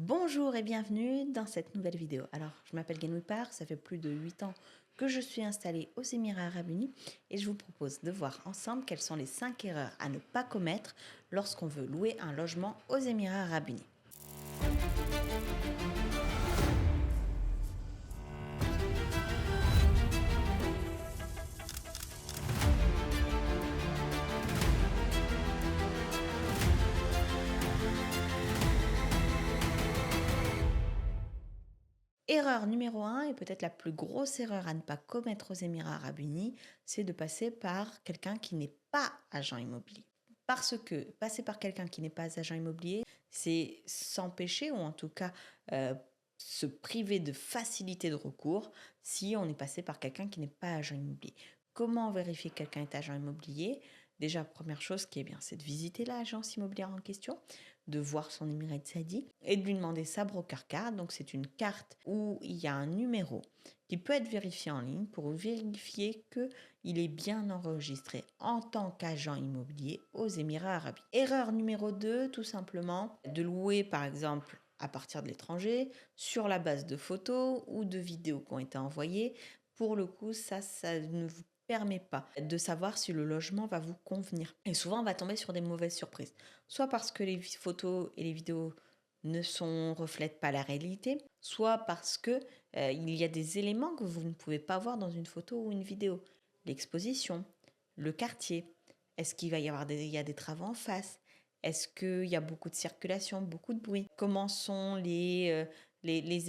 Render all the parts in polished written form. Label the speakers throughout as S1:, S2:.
S1: Bonjour et bienvenue dans cette nouvelle vidéo. Alors, je m'appelle Guenouipar, ça fait plus de 8 ans que je suis installée aux Émirats Arabes Unis et je vous propose de voir ensemble quelles sont les 5 erreurs à ne pas commettre lorsqu'on veut louer un logement aux Émirats Arabes Unis. Erreur numéro 1 et peut-être la plus grosse erreur à ne pas commettre aux Émirats Arabes Unis, c'est de passer par quelqu'un qui n'est pas agent immobilier. Parce que passer par quelqu'un qui n'est pas agent immobilier, c'est s'empêcher ou en tout cas se priver de facilité de recours si on est passé par quelqu'un qui n'est pas agent immobilier. Comment vérifier que quelqu'un est agent immobilier? Déjà, première chose qui est bien, c'est de visiter l'agence immobilière en question, de voir son Emirates ID et de lui demander sa broker card. Donc, c'est une carte où il y a un numéro qui peut être vérifié en ligne pour vérifier qu'il est bien enregistré en tant qu'agent immobilier aux Émirats Arabes Unis. Erreur numéro 2, tout simplement, de louer par exemple à partir de l'étranger sur la base de photos ou de vidéos qui ont été envoyées. Pour le coup, ça ne vous permet pas de savoir si le logement va vous convenir. Et souvent, on va tomber sur des mauvaises surprises. Soit parce que les photos et les vidéos ne reflètent pas la réalité, soit parce que il y a des éléments que vous ne pouvez pas voir dans une photo ou une vidéo. L'exposition, le quartier, est-ce qu'il va y avoir il y a des travaux en face? Est-ce qu'il y a beaucoup de circulation, beaucoup de bruit? Comment sont les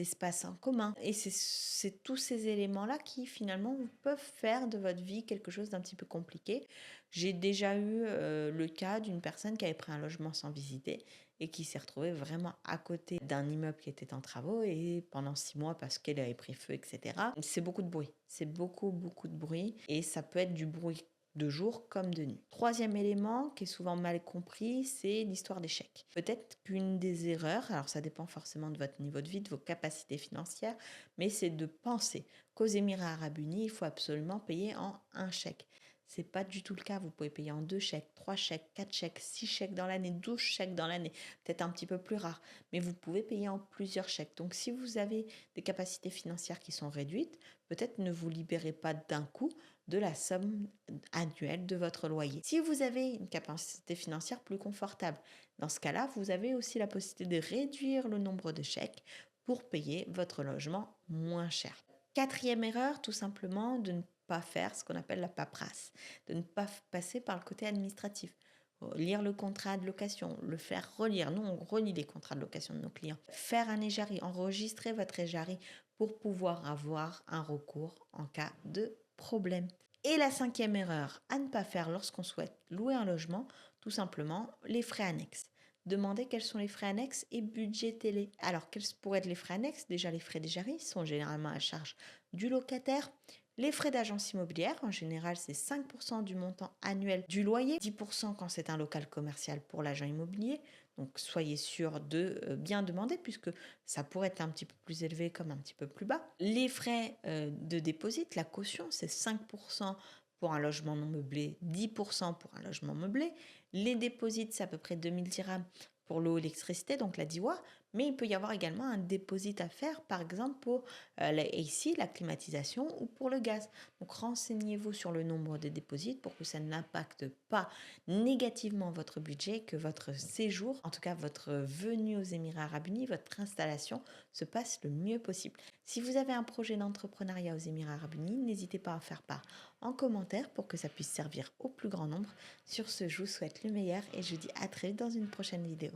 S1: espaces en commun? Et c'est tous ces éléments-là qui finalement peuvent faire de votre vie quelque chose d'un petit peu compliqué. J'ai déjà eu le cas d'une personne qui avait pris un logement sans visiter et qui s'est retrouvée vraiment à côté d'un immeuble qui était en travaux et pendant 6 mois parce qu'elle avait pris feu, etc. C'est beaucoup de bruit. C'est beaucoup, beaucoup de bruit et ça peut être du bruit de jour comme de nuit. Troisième élément qui est souvent mal compris, c'est l'histoire des chèques. Peut-être qu'une des erreurs, alors ça dépend forcément de votre niveau de vie, de vos capacités financières, mais c'est de penser qu'aux Émirats Arabes Unis, il faut absolument payer en un chèque. C'est pas du tout le cas. Vous pouvez payer en 2 chèques, 3 chèques, 4 chèques, 6 chèques dans l'année, 12 chèques dans l'année. Peut-être un petit peu plus rare, mais vous pouvez payer en plusieurs chèques. Donc si vous avez des capacités financières qui sont réduites, peut-être ne vous libérez pas d'un coup de la somme annuelle de votre loyer. Si vous avez une capacité financière plus confortable, dans ce cas-là, vous avez aussi la possibilité de réduire le nombre de chèques pour payer votre logement moins cher. Quatrième erreur, tout simplement, de ne pas faire ce qu'on appelle la paperasse, de ne pas passer par le côté administratif. Lire le contrat de location, le faire relire. Nous, on relit les contrats de location de nos clients. Faire un EJARI, enregistrer votre EJARI pour pouvoir avoir un recours en cas de problème. Et la cinquième erreur à ne pas faire lorsqu'on souhaite louer un logement, tout simplement, les frais annexes. Demandez quels sont les frais annexes et budgétez-les. Alors, quels pourraient être les frais annexes? Déjà, les frais d'EJARI sont généralement à charge du locataire. Les frais d'agence immobilière, en général, c'est 5% du montant annuel du loyer, 10% quand c'est un local commercial pour l'agent immobilier. Donc, soyez sûr de bien demander puisque ça pourrait être un petit peu plus élevé comme un petit peu plus bas. Les frais de dépôt, la caution, c'est 5% pour un logement non meublé, 10% pour un logement meublé. Les dépôts, c'est à peu près 2000 dirhams pour l'eau et l'électricité, donc la DIWA, mais il peut y avoir également un dépôt à faire, par exemple pour la AC, la climatisation, ou pour le gaz. Donc renseignez-vous sur le nombre de dépôts pour que ça n'impacte pas négativement votre budget, que votre séjour, en tout cas votre venue aux Émirats Arabes Unis, votre installation se passe le mieux possible. Si vous avez un projet d'entrepreneuriat aux Émirats Arabes Unis, n'hésitez pas à faire part en commentaire pour que ça puisse servir au plus grand nombre. Sur ce, je vous souhaite le meilleur et je vous dis à très vite dans une prochaine vidéo.